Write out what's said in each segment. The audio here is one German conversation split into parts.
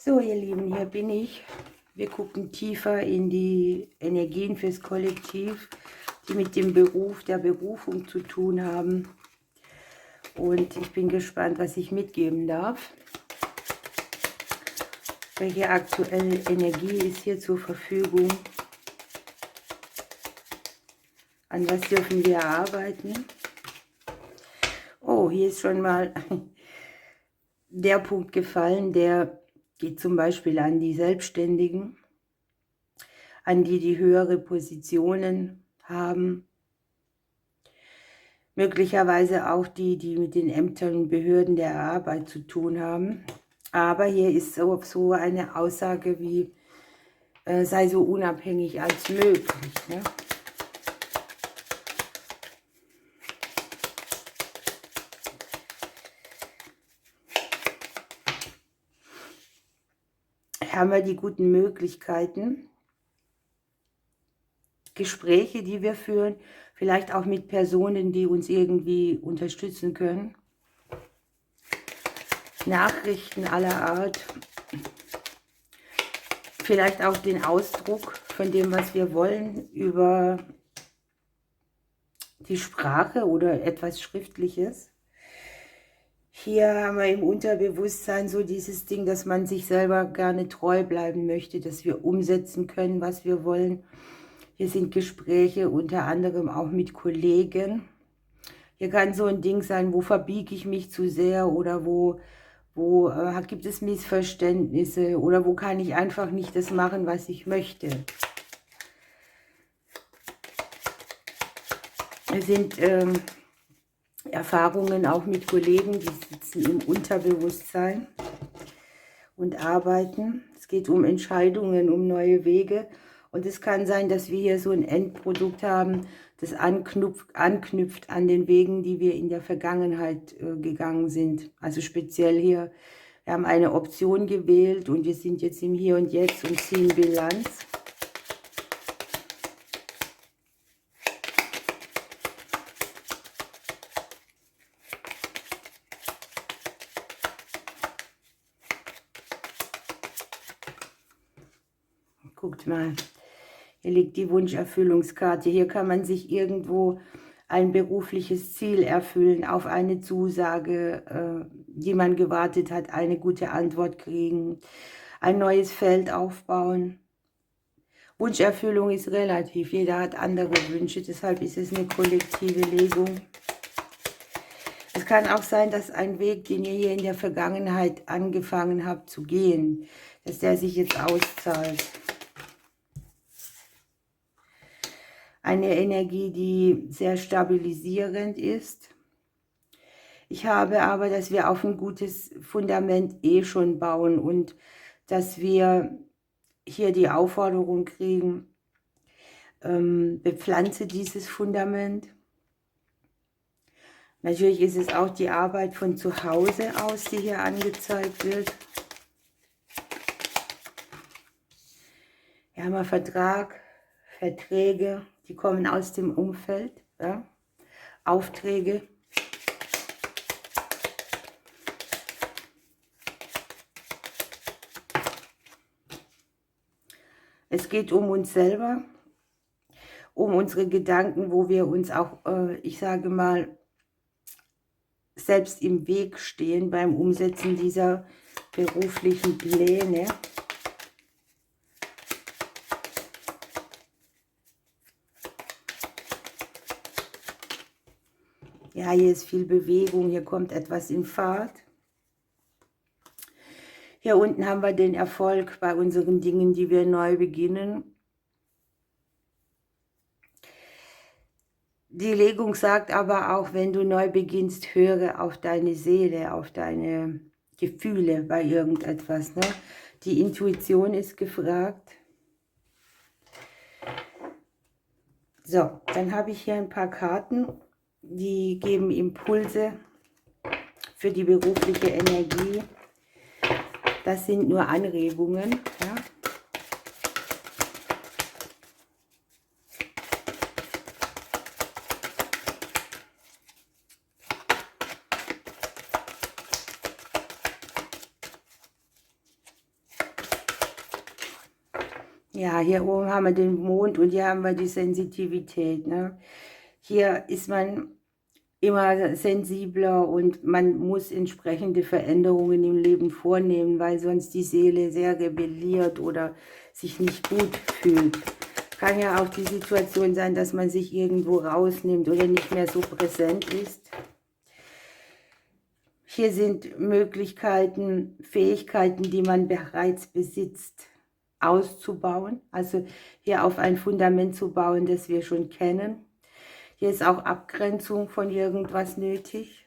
So, ihr Lieben, hier bin ich. Wir gucken tiefer in die Energien fürs Kollektiv, die mit dem Beruf, der Berufung zu tun haben. Und ich bin gespannt, was ich mitgeben darf. Welche aktuelle Energie ist hier zur Verfügung? An was dürfen wir arbeiten? Oh, hier ist schon mal der Punkt gefallen, der geht zum Beispiel an die Selbstständigen, an die, die höhere Positionen haben, möglicherweise auch die, die mit den Ämtern und Behörden der Arbeit zu tun haben. Aber hier ist so eine Aussage wie, sei so unabhängig als möglich. Ne? Haben wir die guten Möglichkeiten, Gespräche, die wir führen, vielleicht auch mit Personen, die uns irgendwie unterstützen können, Nachrichten aller Art, vielleicht auch den Ausdruck von dem, was wir wollen, über die Sprache oder etwas Schriftliches. Hier haben wir im Unterbewusstsein so dieses Ding, dass man sich selber gerne treu bleiben möchte, dass wir umsetzen können, was wir wollen. Hier sind Gespräche unter anderem auch mit Kollegen. Hier kann so ein Ding sein, wo verbiege ich mich zu sehr oder wo gibt es Missverständnisse oder wo kann ich einfach nicht das machen, was ich möchte. Es sind Erfahrungen auch mit Kollegen, die sitzen im Unterbewusstsein und arbeiten. Es geht um Entscheidungen, um neue Wege. Und es kann sein, dass wir hier so ein Endprodukt haben, das anknüpft an den Wegen, die wir in der Vergangenheit gegangen sind. Also speziell hier, wir haben eine Option gewählt und wir sind jetzt im Hier und Jetzt und ziehen Bilanz. Guckt mal, hier liegt die Wunscherfüllungskarte. Hier kann man sich irgendwo ein berufliches Ziel erfüllen, auf eine Zusage, die man gewartet hat, eine gute Antwort kriegen, ein neues Feld aufbauen. Wunscherfüllung ist relativ, jeder hat andere Wünsche, deshalb ist es eine kollektive Legung. Es kann auch sein, dass ein Weg, den ihr hier in der Vergangenheit angefangen habt zu gehen, dass der sich jetzt auszahlt. Eine Energie, die sehr stabilisierend ist. Ich habe aber, dass wir auf ein gutes Fundament schon bauen und dass wir hier die Aufforderung kriegen, bepflanze dieses Fundament. Natürlich ist es auch die Arbeit von zu Hause aus, die hier angezeigt wird. Wir haben einen Vertrag, Verträge, die kommen aus dem Umfeld, ja? Aufträge. Es geht um uns selber, um unsere Gedanken, wo wir uns auch, ich sage mal, selbst im Weg stehen beim Umsetzen dieser beruflichen Pläne. Ja, hier ist viel Bewegung, hier kommt etwas in Fahrt. Hier unten haben wir den Erfolg bei unseren Dingen, die wir neu beginnen. Die Legung sagt aber auch, wenn du neu beginnst, höre auf deine Seele, auf deine Gefühle bei irgendetwas. Ne? Die Intuition ist gefragt. So, dann habe ich hier ein paar Karten, die geben Impulse für die berufliche Energie. Das sind nur Anregungen. Ja? Ja, hier oben haben wir den Mond und hier haben wir die Sensitivität. Ne? Hier ist man immer sensibler und man muss entsprechende Veränderungen im Leben vornehmen, weil sonst die Seele sehr rebelliert oder sich nicht gut fühlt. Kann ja auch die Situation sein, dass man sich irgendwo rausnimmt oder nicht mehr so präsent ist. Hier sind Möglichkeiten, Fähigkeiten, die man bereits besitzt, auszubauen. Also hier auf ein Fundament zu bauen, das wir schon kennen. Hier ist auch Abgrenzung von irgendwas nötig.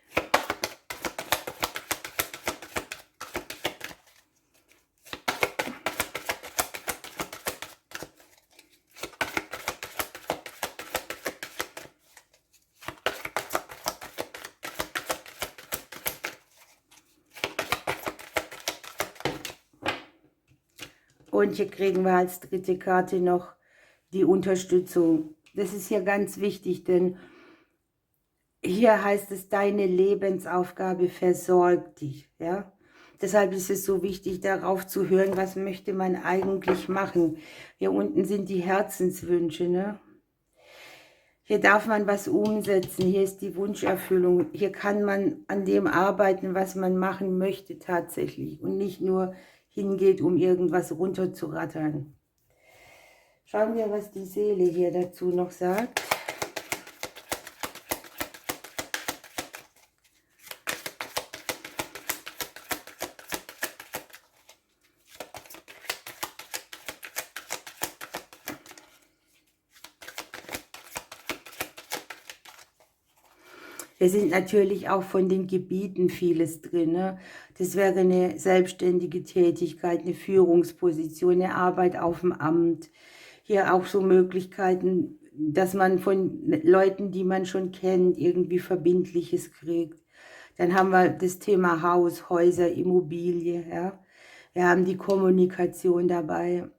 Und hier kriegen wir als dritte Karte noch die Unterstützung. Das ist hier ganz wichtig, denn hier heißt es, deine Lebensaufgabe versorgt dich. Ja? Deshalb ist es so wichtig, darauf zu hören, was möchte man eigentlich machen. Hier unten sind die Herzenswünsche. Ne? Hier darf man was umsetzen. Hier ist die Wunscherfüllung. Hier kann man an dem arbeiten, was man machen möchte tatsächlich. Und nicht nur hingeht, um irgendwas runterzurattern. Schauen wir, was die Seele hier dazu noch sagt. Wir sind natürlich auch von den Gebieten vieles drin. Ne? Das wäre eine selbstständige Tätigkeit, eine Führungsposition, eine Arbeit auf dem Amt. Hier auch so Möglichkeiten, dass man von Leuten, die man schon kennt, irgendwie Verbindliches kriegt. Dann haben wir das Thema Haus, Häuser, Immobilie. Ja? Wir haben die Kommunikation dabei.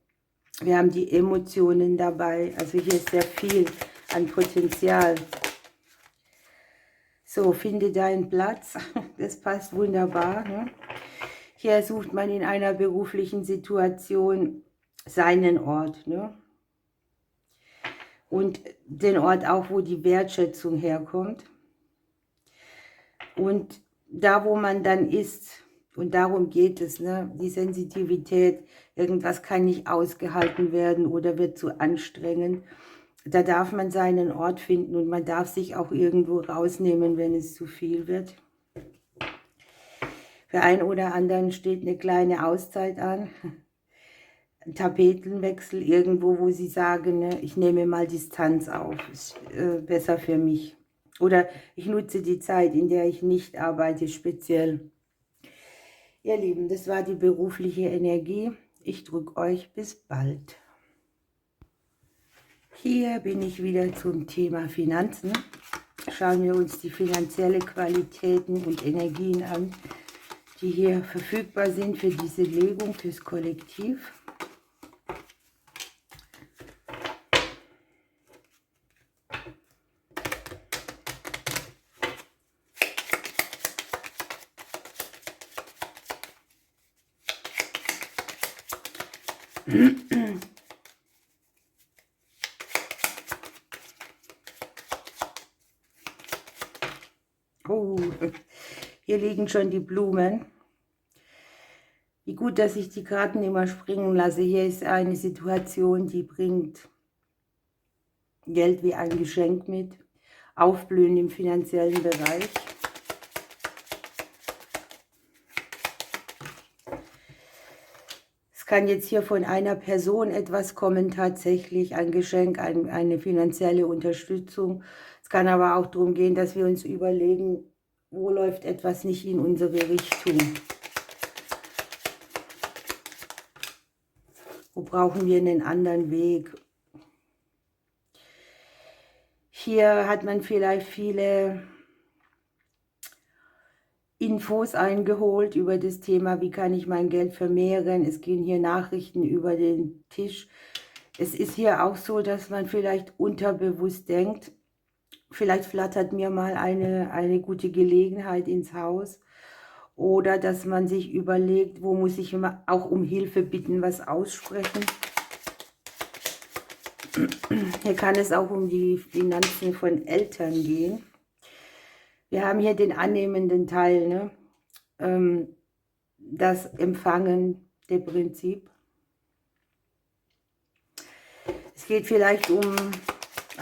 Wir haben die Emotionen dabei. Also hier ist sehr viel an Potenzial. So, finde deinen Platz. Das passt wunderbar. Ne? Hier sucht man in einer beruflichen Situation seinen Ort. Ne? Und den Ort auch, wo die Wertschätzung herkommt. Und da, wo man dann ist, und darum geht es, ne? Die Sensitivität, irgendwas kann nicht ausgehalten werden oder wird zu anstrengend. Da darf man seinen Ort finden und man darf sich auch irgendwo rausnehmen, wenn es zu viel wird. Für einen oder anderen steht eine kleine Auszeit an. Ein Tapetenwechsel irgendwo, wo sie sagen, ne, ich nehme mal Distanz auf, ist besser für mich. Oder ich nutze die Zeit, in der ich nicht arbeite, speziell. Ihr Lieben, das war die berufliche Energie. Ich drücke euch bis bald. Hier bin ich wieder zum Thema Finanzen. Schauen wir uns die finanziellen Qualitäten und Energien an, die hier verfügbar sind für diese Legung, fürs Kollektiv. Oh, hier liegen schon die Blumen. Wie gut, dass ich die Karten immer springen lasse. Hier ist eine Situation, die bringt Geld wie ein Geschenk mit. Aufblühen im finanziellen Bereich. Es kann jetzt hier von einer Person etwas kommen, tatsächlich ein Geschenk, eine finanzielle Unterstützung. Es kann aber auch darum gehen, dass wir uns überlegen, wo läuft etwas nicht in unsere Richtung. Wo brauchen wir einen anderen Weg? Hier hat man vielleicht viele Infos eingeholt über das Thema, wie kann ich mein Geld vermehren. Es gehen hier Nachrichten über den Tisch. Es ist hier auch so, dass man vielleicht unterbewusst denkt, vielleicht flattert mir mal eine gute Gelegenheit ins Haus. Oder dass man sich überlegt, wo muss ich immer auch um Hilfe bitten, was aussprechen. Hier kann es auch um die Finanzen von Eltern gehen. Wir haben hier den annehmenden Teil, ne? Das empfangende Prinzip. Es geht vielleicht um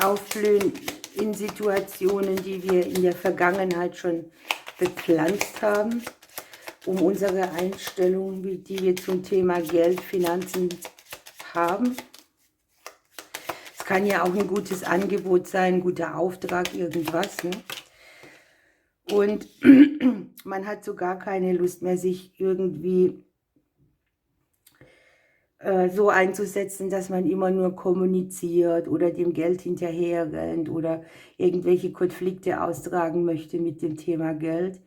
Aufblühen in Situationen, die wir in der Vergangenheit schon bepflanzt haben, um unsere Einstellung, die wir zum Thema Geld, Finanzen haben. Es kann ja auch ein gutes Angebot sein, ein guter Auftrag, irgendwas, ne? Und man hat so gar keine Lust mehr, sich irgendwie so einzusetzen, dass man immer nur kommuniziert oder dem Geld hinterherrennt oder irgendwelche Konflikte austragen möchte mit dem Thema Geld.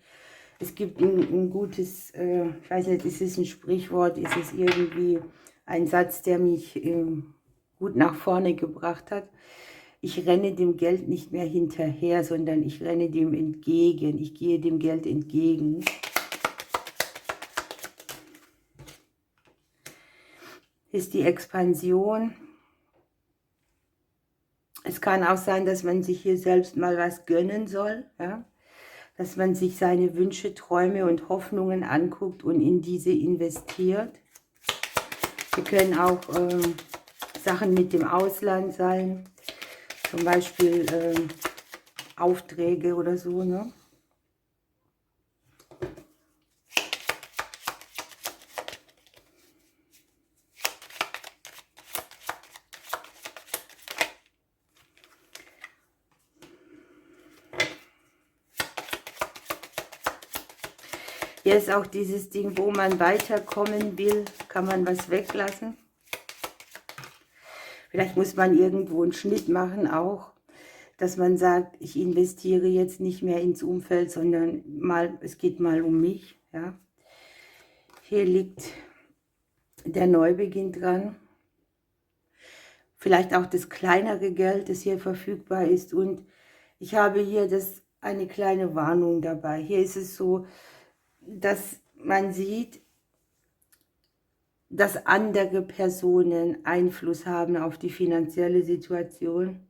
Es gibt ein gutes, ich weiß nicht, ist es ein Sprichwort, ist es irgendwie ein Satz, der mich gut nach vorne gebracht hat. Ich renne dem Geld nicht mehr hinterher, sondern ich renne dem entgegen. Ich gehe dem Geld entgegen. Ist die Expansion. Es kann auch sein, dass man sich hier selbst mal was gönnen soll, ja? Dass man sich seine Wünsche, Träume und Hoffnungen anguckt und in diese investiert. Wir können auch Sachen mit dem Ausland sein, zum Beispiel Aufträge oder so, ne? Hier ist auch dieses Ding, wo man weiterkommen will, kann man was weglassen. Vielleicht muss man irgendwo einen Schnitt machen auch, dass man sagt, ich investiere jetzt nicht mehr ins Umfeld, sondern es geht mal um mich. Ja. Hier liegt der Neubeginn dran. Vielleicht auch das kleinere Geld, das hier verfügbar ist. Und ich habe hier eine kleine Warnung dabei. Hier ist es so, dass man sieht, dass andere Personen Einfluss haben auf die finanzielle Situation.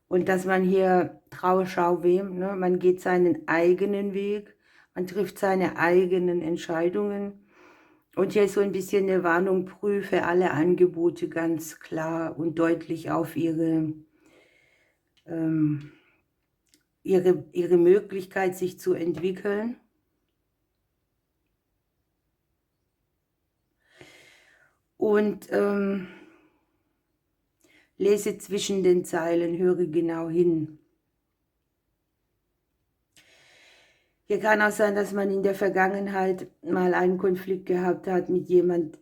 Und dass man hier, traue, schau wem, ne? Man geht seinen eigenen Weg, man trifft seine eigenen Entscheidungen. Und hier ist so ein bisschen eine Warnung, prüfe alle Angebote ganz klar und deutlich auf ihre Möglichkeit, sich zu entwickeln. Und lese zwischen den Zeilen, höre genau hin. Hier kann auch sein, dass man in der Vergangenheit mal einen Konflikt gehabt hat mit jemand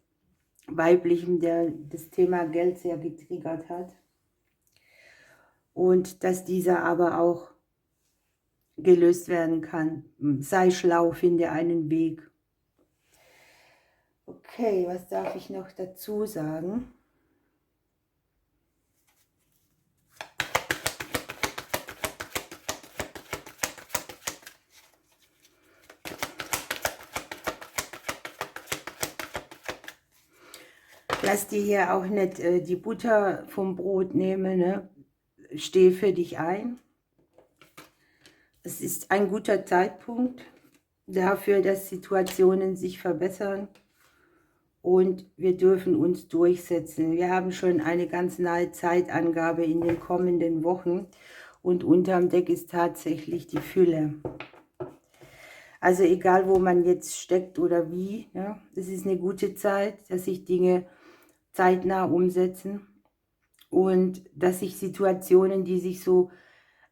Weiblichem, der das Thema Geld sehr getriggert hat. Und dass dieser aber auch gelöst werden kann. Sei schlau, finde einen Weg. Okay, was darf ich noch dazu sagen? Lass dir hier auch nicht die Butter vom Brot nehmen, ne? Steh für dich ein. Es ist ein guter Zeitpunkt dafür, dass Situationen sich verbessern und wir dürfen uns durchsetzen. Wir haben schon eine ganz nahe Zeitangabe in den kommenden Wochen und unterm Deck ist tatsächlich die Fülle. Also egal, wo man jetzt steckt oder wie, ja, es ist eine gute Zeit, dass sich Dinge zeitnah umsetzen und dass sich Situationen, die sich so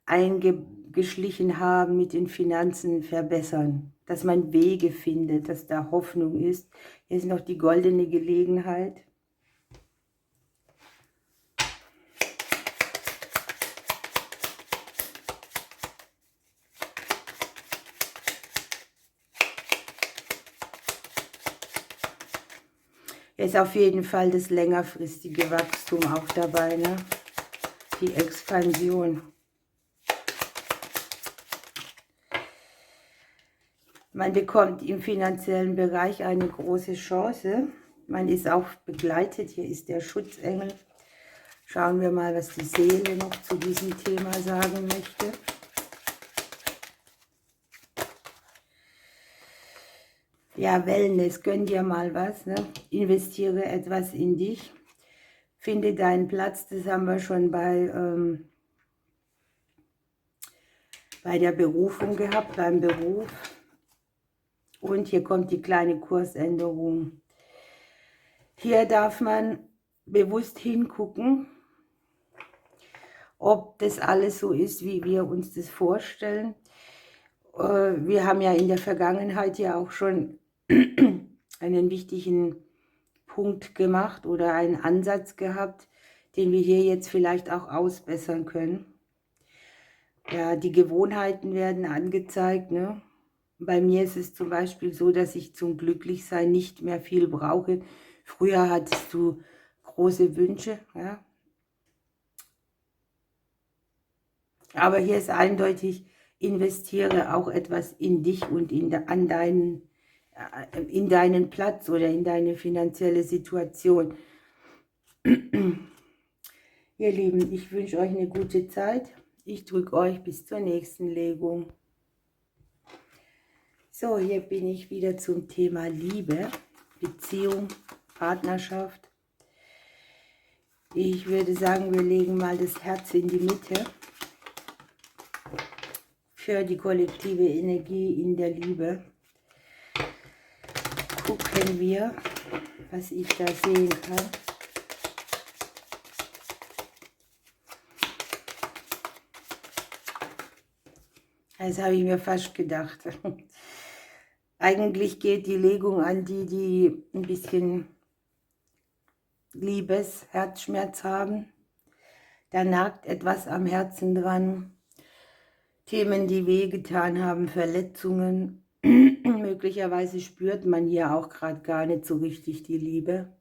eingeschlichen haben mit den Finanzen, verbessern. Dass man Wege findet, dass da Hoffnung ist. Hier ist noch die goldene Gelegenheit. Hier ist auf jeden Fall das längerfristige Wachstum auch dabei, ne? Die Expansion. Man bekommt im finanziellen Bereich eine große Chance. Man ist auch begleitet. Hier ist der Schutzengel. Schauen wir mal, was die Seele noch zu diesem Thema sagen möchte. Ja, Wellness, gönn dir mal was, ne? Investiere etwas in dich. Finde deinen Platz, das haben wir schon bei der Berufung gehabt, beim Beruf. Und hier kommt die kleine Kursänderung. Hier darf man bewusst hingucken, ob das alles so ist, wie wir uns das vorstellen. Wir haben ja in der Vergangenheit ja auch schon einen wichtigen Punkt gemacht oder einen Ansatz gehabt, den wir hier jetzt vielleicht auch ausbessern können. Ja, die Gewohnheiten werden angezeigt, ne? Bei mir ist es zum Beispiel so, dass ich zum Glücklichsein nicht mehr viel brauche. Früher hattest du große Wünsche, ja. Aber hier ist eindeutig, investiere auch etwas in dich und in deinen Platz oder in deine finanzielle Situation. Ihr Lieben, ich wünsche euch eine gute Zeit. Ich drücke euch bis zur nächsten Legung. So, hier bin ich wieder zum Thema Liebe, Beziehung, Partnerschaft. Ich würde sagen, wir legen mal das Herz in die Mitte für die kollektive Energie in der Liebe. Gucken wir, was ich da sehen kann. Das habe ich mir fast gedacht. Eigentlich geht die Legung an die, die ein bisschen Herzschmerz haben. Da nagt etwas am Herzen dran. Themen, die wehgetan haben, Verletzungen. Möglicherweise spürt man hier auch gerade gar nicht so richtig die Liebe.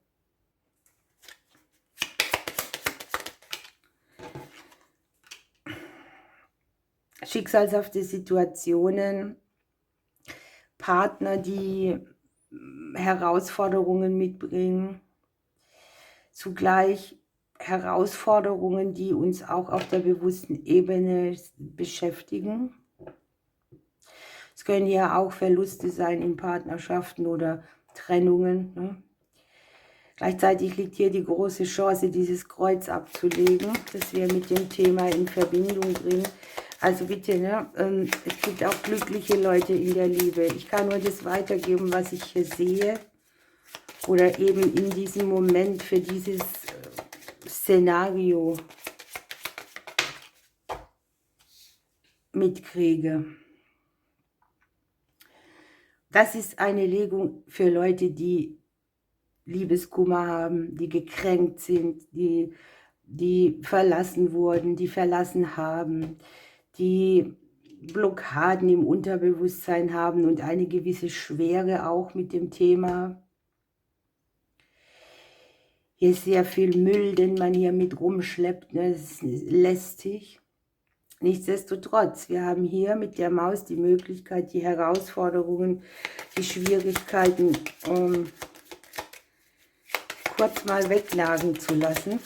Schicksalshafte Situationen, Partner, die Herausforderungen mitbringen, zugleich Herausforderungen, die uns auch auf der bewussten Ebene beschäftigen. Es können ja auch Verluste sein in Partnerschaften oder Trennungen, ne? Gleichzeitig liegt hier die große Chance, dieses Kreuz abzulegen, das wir mit dem Thema in Verbindung bringen. Also bitte, ne, es gibt auch glückliche Leute in der Liebe. Ich kann nur das weitergeben, was ich hier sehe oder eben in diesem Moment für dieses Szenario mitkriege. Das ist eine Legung für Leute, die Liebeskummer haben, die gekränkt sind, die verlassen wurden, die verlassen haben, die Blockaden im Unterbewusstsein haben und eine gewisse Schwere auch mit dem Thema. Hier ist sehr viel Müll, den man hier mit rumschleppt, ne? Das ist lästig. Nichtsdestotrotz, wir haben hier mit der Maus die Möglichkeit, die Herausforderungen, die Schwierigkeiten kurz mal wegnagen zu lassen.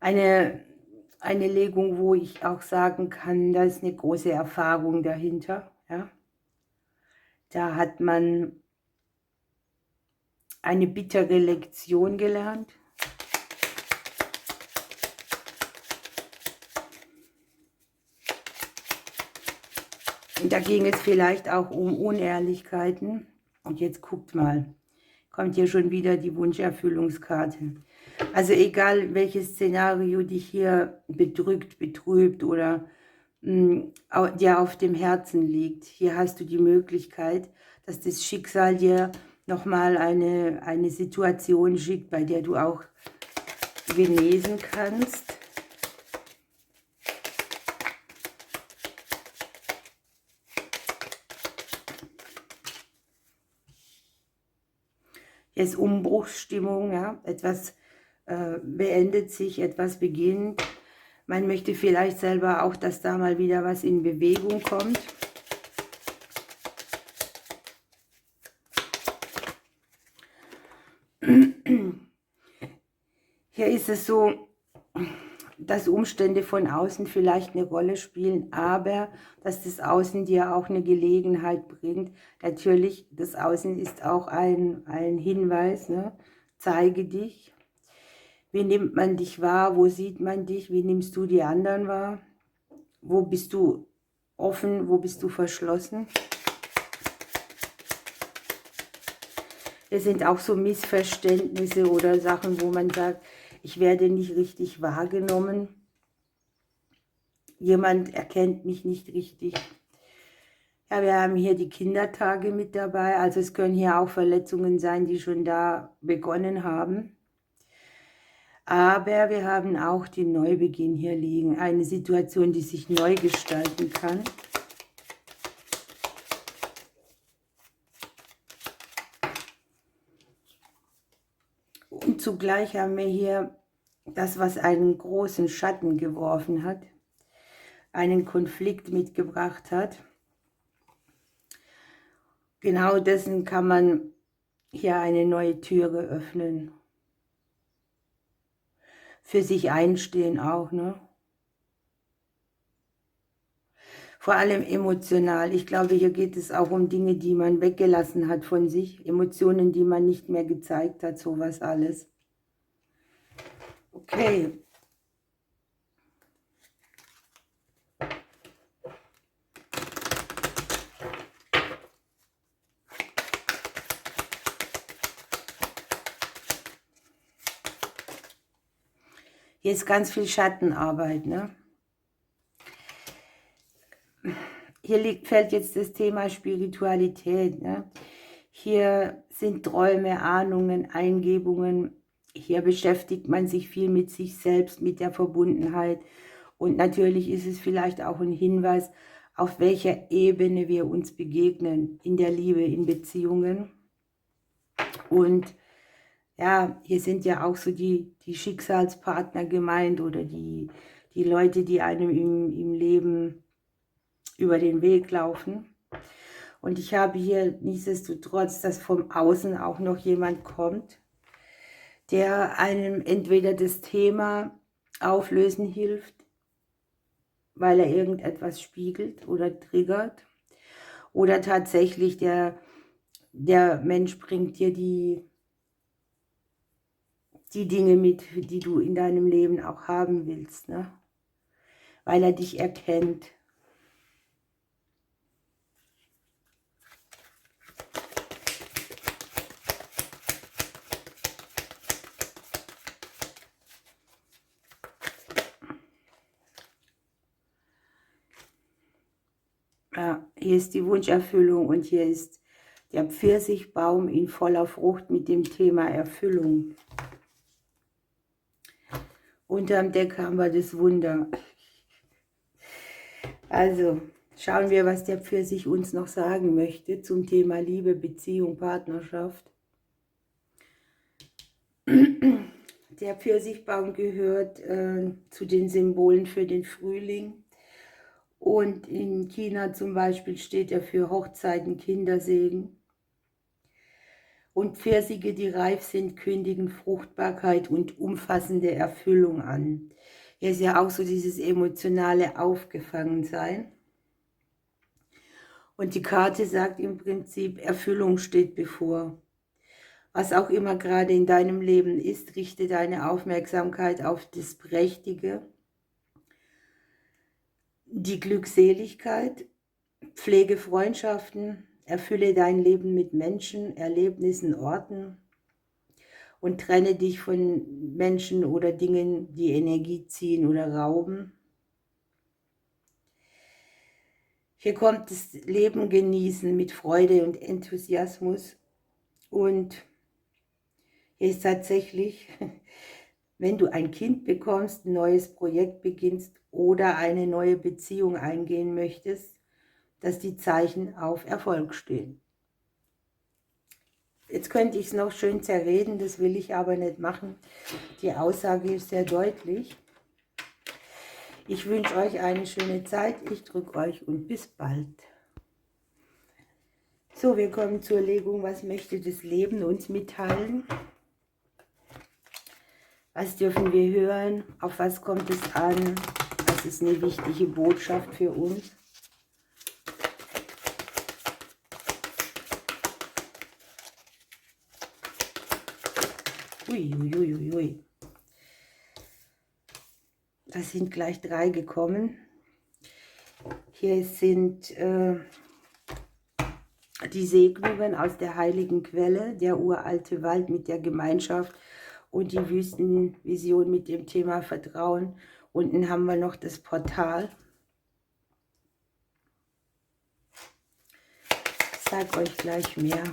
Eine Legung, wo ich auch sagen kann, da ist eine große Erfahrung dahinter. Ja? Da hat man eine bittere Lektion gelernt. Und da ging es vielleicht auch um Unehrlichkeiten. Und jetzt guckt mal, kommt hier schon wieder die Wunscherfüllungskarte. Also egal, welches Szenario dich hier bedrückt, betrübt oder dir auf dem Herzen liegt, hier hast du die Möglichkeit, dass das Schicksal dir nochmal eine Situation schickt, bei der du auch genesen kannst. Hier ist Umbruchsstimmung, ja, etwas beendet sich, etwas beginnt. Man möchte vielleicht selber auch, dass da mal wieder was in Bewegung kommt. Hier ist es so, dass Umstände von außen vielleicht eine Rolle spielen, aber dass das Außen dir auch eine Gelegenheit bringt. Natürlich, das Außen ist auch ein Hinweis, ne? Zeige dich. Wie nimmt man dich wahr? Wo sieht man dich? Wie nimmst du die anderen wahr? Wo bist du offen? Wo bist du verschlossen? Es sind auch so Missverständnisse oder Sachen, wo man sagt, ich werde nicht richtig wahrgenommen. Jemand erkennt mich nicht richtig. Ja, wir haben hier die Kindertage mit dabei. Also es können hier auch Verletzungen sein, die schon da begonnen haben. Aber wir haben auch den Neubeginn hier liegen. Eine Situation, die sich neu gestalten kann. Und zugleich haben wir hier das, was einen großen Schatten geworfen hat, einen Konflikt mitgebracht hat. Genau dessen kann man hier eine neue Türe öffnen. Für sich einstehen auch, ne? Vor allem emotional. Ich glaube, hier geht es auch um Dinge, die man weggelassen hat von sich. Emotionen, die man nicht mehr gezeigt hat, sowas alles. Okay. Hier ist ganz viel Schattenarbeit, ne? Hier fällt jetzt das Thema Spiritualität, ne? Hier sind Träume, Ahnungen, Eingebungen. Hier beschäftigt man sich viel mit sich selbst, mit der Verbundenheit. Und natürlich ist es vielleicht auch ein Hinweis, auf welcher Ebene wir uns begegnen, in der Liebe, in Beziehungen. Und ja, hier sind ja auch so die Schicksalspartner gemeint oder die Leute, die einem im Leben über den Weg laufen. Und ich habe hier nichtsdestotrotz, dass vom Außen auch noch jemand kommt, der einem entweder das Thema auflösen hilft, weil er irgendetwas spiegelt oder triggert, oder tatsächlich der Mensch bringt dir die Dinge mit, die du in deinem Leben auch haben willst, ne? Weil er dich erkennt. Ja, hier ist die Wunscherfüllung und hier ist der Pfirsichbaum in voller Frucht mit dem Thema Erfüllung. Unterm Deck haben wir das Wunder. Also, schauen wir, was der Pfirsich uns noch sagen möchte zum Thema Liebe, Beziehung, Partnerschaft. Der Pfirsichbaum gehört zu den Symbolen für den Frühling. Und in China zum Beispiel steht er für Hochzeiten, Kindersegen. Und Pfirsiche, die reif sind, kündigen Fruchtbarkeit und umfassende Erfüllung an. Hier ist ja auch so dieses emotionale Aufgefangensein. Und die Karte sagt im Prinzip, Erfüllung steht bevor. Was auch immer gerade in deinem Leben ist, richte deine Aufmerksamkeit auf das Prächtige, die Glückseligkeit, pflege Freundschaften, erfülle dein Leben mit Menschen, Erlebnissen, Orten und trenne dich von Menschen oder Dingen, die Energie ziehen oder rauben. Hier kommt das Leben genießen mit Freude und Enthusiasmus. Und hier ist tatsächlich, wenn du ein Kind bekommst, ein neues Projekt beginnst oder eine neue Beziehung eingehen möchtest, dass die Zeichen auf Erfolg stehen. Jetzt könnte ich es noch schön zerreden, das will ich aber nicht machen. Die Aussage ist sehr deutlich. Ich wünsche euch eine schöne Zeit, ich drücke euch und bis bald. So, wir kommen zur Legung, was möchte das Leben uns mitteilen? Was dürfen wir hören? Auf was kommt es an? Was ist eine wichtige Botschaft für uns? Uiuiuiui. Das sind gleich 3 gekommen. Hier sind die Segnungen aus der heiligen Quelle, der uralte Wald mit der Gemeinschaft und die Wüstenvision mit dem Thema Vertrauen. Unten haben wir noch das Portal. Ich sage euch gleich mehr.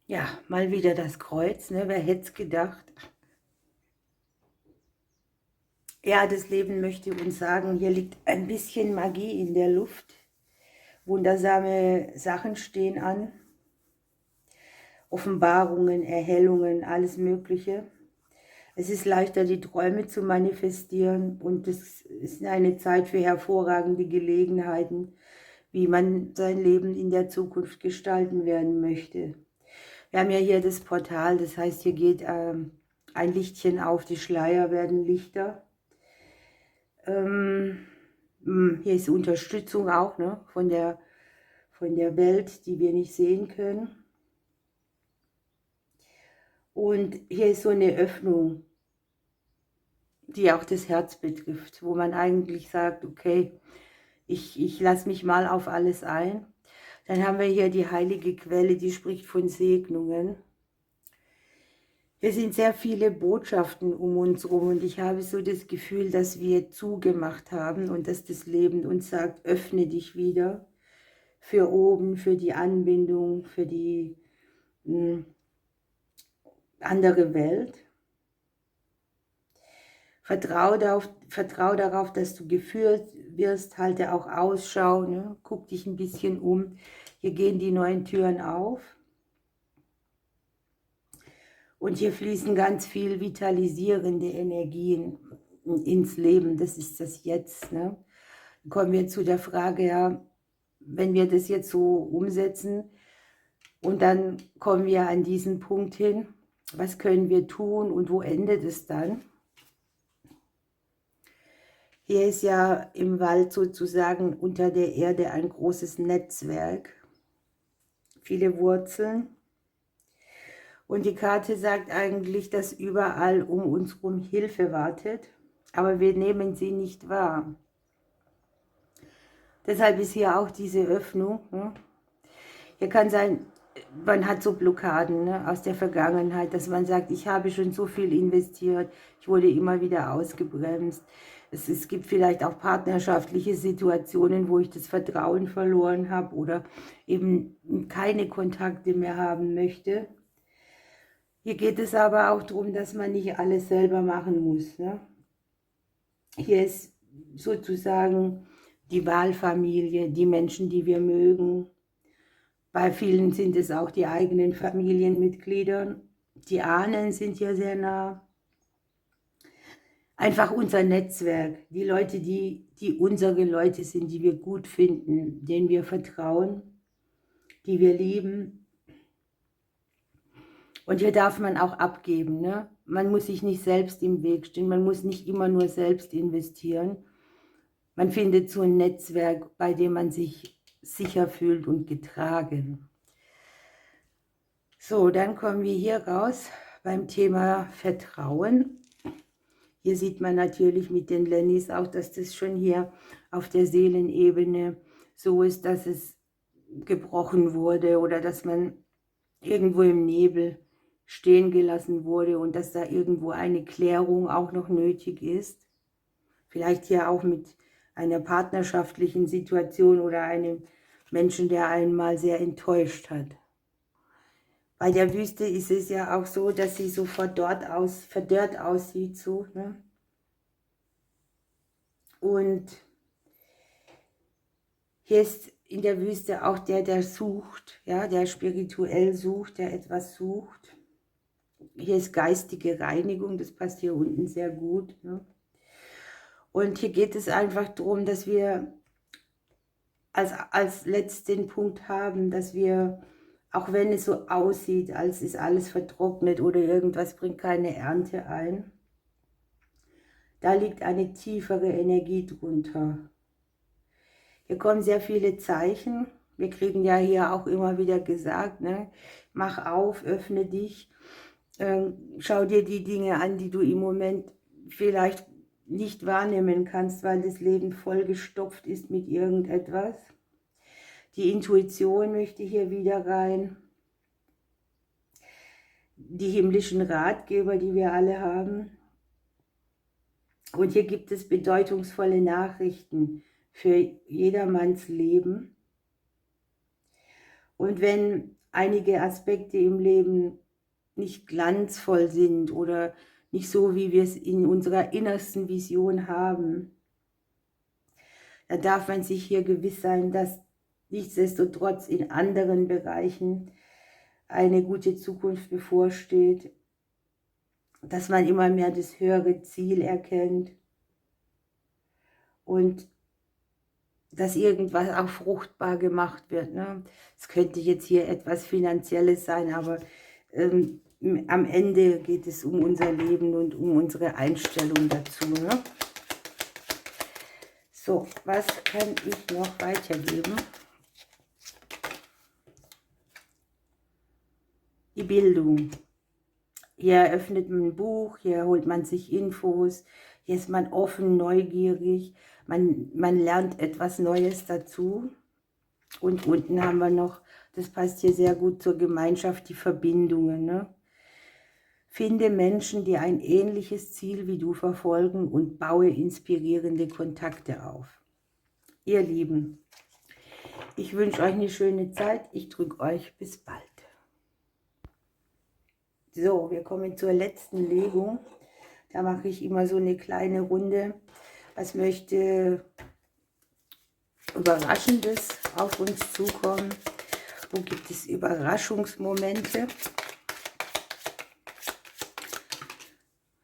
Ja, mal wieder das Kreuz, ne? Wer hätte es gedacht? Ja, das Leben möchte uns sagen, hier liegt ein bisschen Magie in der Luft. Wundersame Sachen stehen an. Offenbarungen, Erhellungen, alles Mögliche. Es ist leichter, die Träume zu manifestieren und es ist eine Zeit für hervorragende Gelegenheiten, wie man sein Leben in der Zukunft gestalten werden möchte. Wir haben ja hier das Portal, das heißt, hier geht ein Lichtchen auf, die Schleier werden lichter. Hier ist Unterstützung auch, ne, von der Welt, die wir nicht sehen können. Und hier ist so eine Öffnung, die auch das Herz betrifft, wo man eigentlich sagt, okay, ich lasse mich mal auf alles ein. Dann haben wir hier die heilige Quelle, die spricht von Segnungen. Es sind sehr viele Botschaften um uns herum und ich habe so das Gefühl, dass wir zugemacht haben und dass das Leben uns sagt, öffne dich wieder für oben, für die Anbindung, für die andere Welt. Vertrau darauf, dass du geführt wirst, halte auch Ausschau, ne? Guck dich ein bisschen um. Hier gehen die neuen Türen auf. Und hier fließen ganz viel vitalisierende Energien ins Leben. Das ist das Jetzt. Ne? Dann kommen wir zu der Frage, ja, wenn wir das jetzt so umsetzen und dann kommen wir an diesen Punkt hin, was können wir tun und wo endet es dann? Hier ist ja im Wald sozusagen unter der Erde ein großes Netzwerk, viele Wurzeln. Und die Karte sagt eigentlich, dass überall um uns herum Hilfe wartet, aber wir nehmen sie nicht wahr. Deshalb ist hier auch diese Öffnung. Ne? Hier kann sein, man hat so Blockaden, ne, aus der Vergangenheit, dass man sagt, ich habe schon so viel investiert, ich wurde immer wieder ausgebremst. Es gibt vielleicht auch partnerschaftliche Situationen, wo ich das Vertrauen verloren habe oder eben keine Kontakte mehr haben möchte. Hier geht es aber auch darum, dass man nicht alles selber machen muss. Ne? Hier ist sozusagen die Wahlfamilie, die Menschen, die wir mögen. Bei vielen sind es auch die eigenen Familienmitglieder. Die Ahnen sind hier sehr nah. Einfach unser Netzwerk, die Leute, die unsere Leute sind, die wir gut finden, denen wir vertrauen, die wir lieben. Und hier darf man auch abgeben. Ne? Man muss sich nicht selbst im Weg stehen, man muss nicht immer nur selbst investieren. Man findet so ein Netzwerk, bei dem man sich sicher fühlt und getragen. So, dann kommen wir hier raus beim Thema Vertrauen. Hier sieht man natürlich mit den Lennys auch, dass das schon hier auf der Seelenebene so ist, dass es gebrochen wurde oder dass man irgendwo im Nebel stehen gelassen wurde und dass da irgendwo eine Klärung auch noch nötig ist. Vielleicht hier auch mit einer partnerschaftlichen Situation oder einem Menschen, der einen mal sehr enttäuscht hat. Bei der Wüste ist es ja auch so, dass sie so verdorrt aussieht. So, ne? Und hier ist in der Wüste auch der sucht, ja, der spirituell sucht, der etwas sucht. Hier ist geistige Reinigung, das passt hier unten sehr gut. Ne? Und hier geht es einfach darum, dass wir als letzten Punkt haben, dass wir, auch wenn es so aussieht, als ist alles vertrocknet oder irgendwas bringt keine Ernte ein, da liegt eine tiefere Energie drunter. Hier kommen sehr viele Zeichen. Wir kriegen ja hier auch immer wieder gesagt, ne? Mach auf, öffne dich, schau dir die Dinge an, die du im Moment vielleicht nicht wahrnehmen kannst, weil das Leben vollgestopft ist mit irgendetwas. Die Intuition möchte hier wieder rein. Die himmlischen Ratgeber, die wir alle haben. Und hier gibt es bedeutungsvolle Nachrichten für jedermanns Leben. Und wenn einige Aspekte im Leben nicht glanzvoll sind oder nicht so, wie wir es in unserer innersten Vision haben, dann darf man sich hier gewiss sein, dass nichtsdestotrotz in anderen Bereichen eine gute Zukunft bevorsteht, dass man immer mehr das höhere Ziel erkennt und dass irgendwas auch fruchtbar gemacht wird. Ne? Es könnte jetzt hier etwas Finanzielles sein, aber am Ende geht es um unser Leben und um unsere Einstellung dazu. Ne? So, was kann ich noch weitergeben? Die Bildung. Hier eröffnet man ein Buch, hier holt man sich Infos, hier ist man offen, neugierig, man lernt etwas Neues dazu. Und unten haben wir noch, das passt hier sehr gut zur Gemeinschaft, die Verbindungen. Ne? Finde Menschen, die ein ähnliches Ziel wie du verfolgen und baue inspirierende Kontakte auf. Ihr Lieben, ich wünsche euch eine schöne Zeit, ich drücke euch bis bald. So, wir kommen zur letzten Legung. Da mache ich immer so eine kleine Runde. Was möchte Überraschendes auf uns zukommen? Wo gibt es Überraschungsmomente?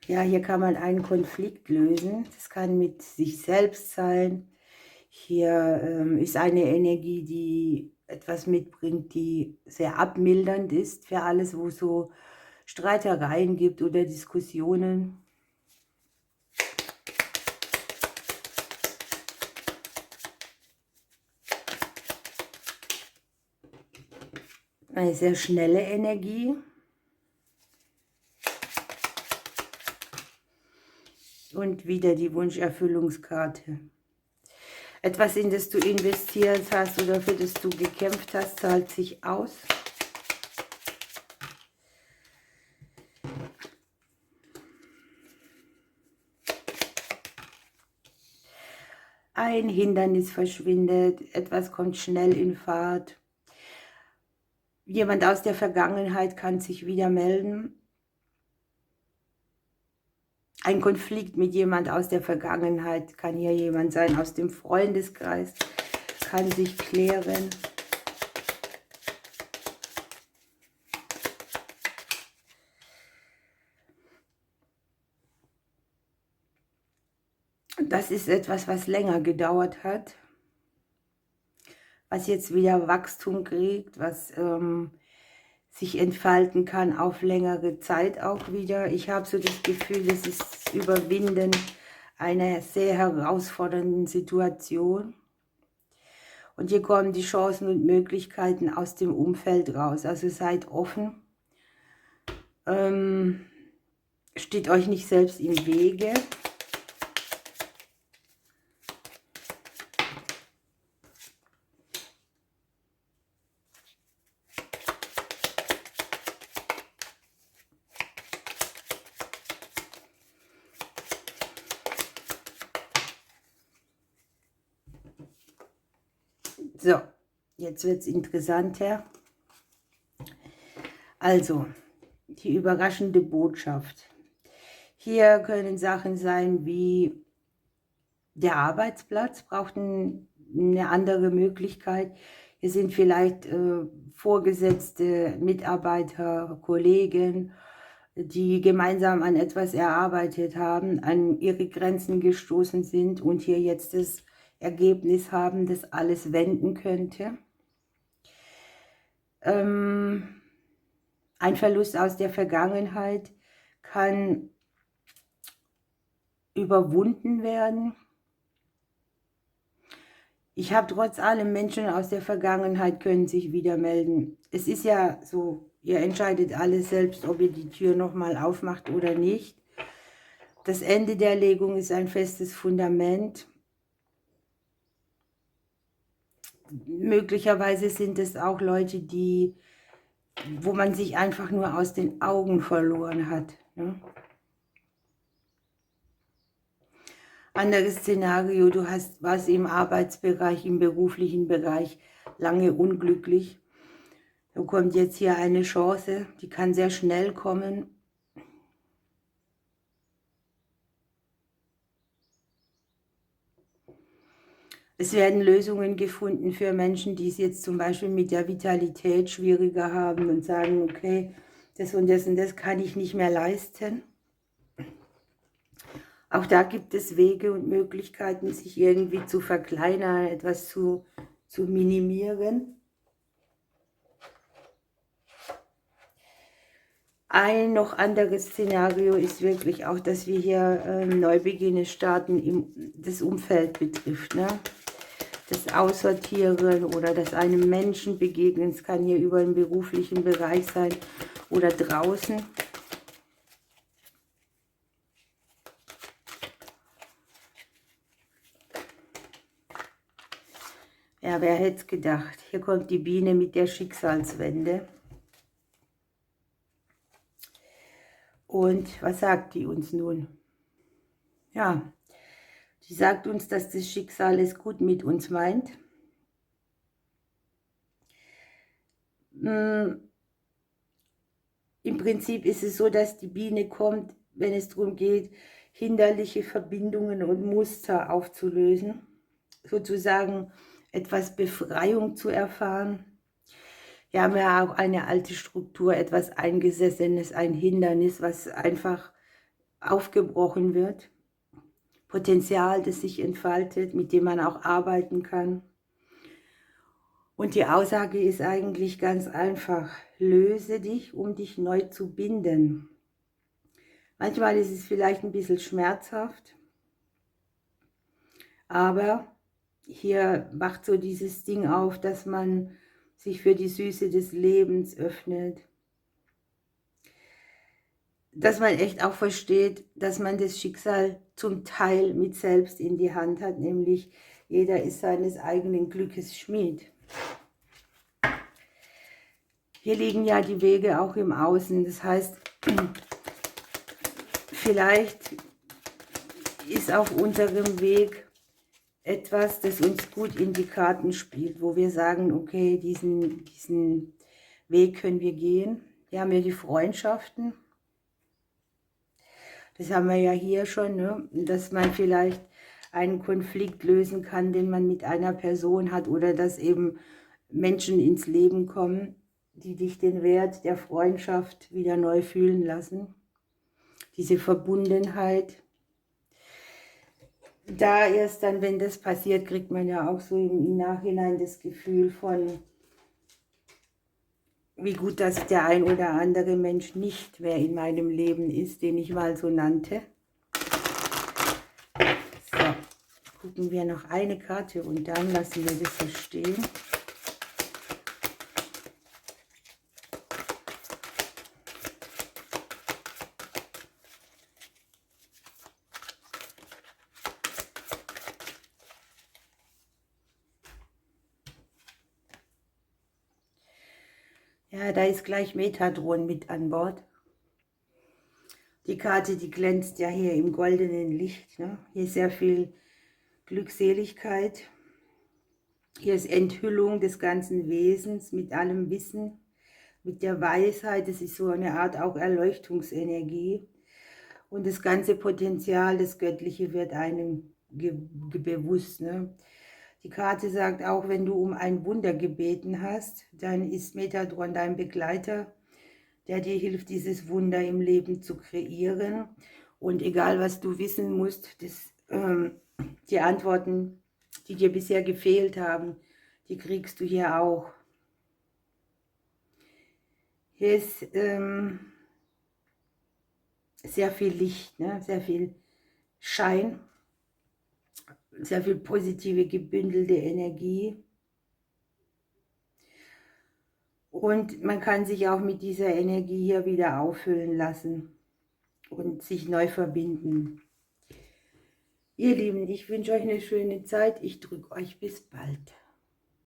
Ja, hier kann man einen Konflikt lösen. Das kann mit sich selbst sein. Hier ist eine Energie, die etwas mitbringt, die sehr abmildernd ist für alles, wo es so Streitereien gibt oder Diskussionen. Eine sehr schnelle Energie. Und wieder die Wunscherfüllungskarte. Etwas, in das du investiert hast oder für das du gekämpft hast, zahlt sich aus. Ein Hindernis verschwindet, etwas kommt schnell in Fahrt. Jemand aus der Vergangenheit kann sich wieder melden. Ein Konflikt mit jemand aus der Vergangenheit, kann hier jemand sein aus dem Freundeskreis, kann sich klären. Das ist etwas, was länger gedauert hat, was jetzt wieder Wachstum kriegt, was sich entfalten kann auf längere Zeit auch wieder. Ich habe so das Gefühl, das ist Überwinden einer sehr herausfordernden Situation. Und hier kommen die Chancen und Möglichkeiten aus dem Umfeld raus. Also seid offen. Steht euch nicht selbst im Wege. So, jetzt wird es interessanter. Also, die überraschende Botschaft. Hier können Sachen sein wie, Der Arbeitsplatz braucht eine andere Möglichkeit. Hier sind vielleicht Vorgesetzte, Mitarbeiter, Kollegen, die gemeinsam an etwas erarbeitet haben, an ihre Grenzen gestoßen sind und hier jetzt das Ergebnis haben, das alles wenden könnte. Ein Verlust aus der Vergangenheit kann überwunden werden. Ich habe trotz allem, Menschen aus der Vergangenheit können sich wieder melden. Es ist ja so, ihr entscheidet alles selbst, ob ihr die Tür nochmal aufmacht oder nicht. Das Ende der Legung ist ein festes Fundament. Möglicherweise sind es auch Leute, wo man sich einfach nur aus den Augen verloren hat. Ne? Anderes Szenario, du warst im Arbeitsbereich, im beruflichen Bereich lange unglücklich. Da kommt jetzt hier eine Chance, die kann sehr schnell kommen. Es werden Lösungen gefunden für Menschen, die es jetzt zum Beispiel mit der Vitalität schwieriger haben und sagen, okay, das und das kann ich nicht mehr leisten. Auch da gibt es Wege und Möglichkeiten, sich irgendwie zu verkleinern, etwas zu minimieren. Ein noch anderes Szenario ist wirklich auch, dass wir hier Neubeginne starten, das Umfeld betrifft. Ne? Das Aussortieren oder das einem Menschen begegnen. Es kann hier über den beruflichen Bereich sein oder draußen. Ja, wer hätte es gedacht? Hier kommt die Biene mit der Schicksalswende. Und was sagt die uns nun? Ja, die sagt uns, dass das Schicksal es gut mit uns meint. Im Prinzip ist es so, dass die Biene kommt, wenn es darum geht, hinderliche Verbindungen und Muster aufzulösen, sozusagen etwas Befreiung zu erfahren. Wir haben ja auch eine alte Struktur, etwas Eingesessenes, ein Hindernis, was einfach aufgebrochen wird. Potenzial, das sich entfaltet, mit dem man auch arbeiten kann. Und die Aussage ist eigentlich ganz einfach: Löse dich, um dich neu zu binden. Manchmal ist es vielleicht ein bisschen schmerzhaft, aber hier wacht so dieses Ding auf, dass man sich für die Süße des Lebens öffnet. Dass man echt auch versteht, dass man das Schicksal zum Teil mit selbst in die Hand hat, nämlich jeder ist seines eigenen Glückes Schmied. Hier liegen ja die Wege auch im Außen, das heißt, vielleicht ist auf unserem Weg etwas, das uns gut in die Karten spielt, wo wir sagen, okay, diesen Weg können wir gehen. Wir haben ja die Freundschaften. Das haben wir ja hier schon, ne? Dass man vielleicht einen Konflikt lösen kann, den man mit einer Person hat, oder dass eben Menschen ins Leben kommen, die dich den Wert der Freundschaft wieder neu fühlen lassen. Diese Verbundenheit. Da erst dann, wenn das passiert, kriegt man ja auch so im Nachhinein das Gefühl von, wie gut, dass der ein oder andere Mensch nicht mehr in meinem Leben ist, den ich mal so nannte. So, gucken wir noch eine Karte und dann lassen wir das so stehen. Ja, da ist gleich Metatron mit an Bord. Die Karte, die glänzt ja hier im goldenen Licht. Ne? Hier ist sehr viel Glückseligkeit. Hier ist Enthüllung des ganzen Wesens mit allem Wissen, mit der Weisheit. Das ist so eine Art auch Erleuchtungsenergie. Und das ganze Potenzial, das Göttliche wird einem bewusst. Ne? Die Karte sagt auch, wenn du um ein Wunder gebeten hast, dann ist Metatron dein Begleiter, der dir hilft, dieses Wunder im Leben zu kreieren. Und egal, was du wissen musst, die Antworten, die dir bisher gefehlt haben, die kriegst du hier auch. Hier ist sehr viel Licht, ne? Sehr viel Schein, sehr viel positive, gebündelte Energie. Und man kann sich auch mit dieser Energie hier wieder auffüllen lassen und sich neu verbinden. Ihr Lieben, ich wünsche euch eine schöne Zeit. Ich drücke euch bis bald.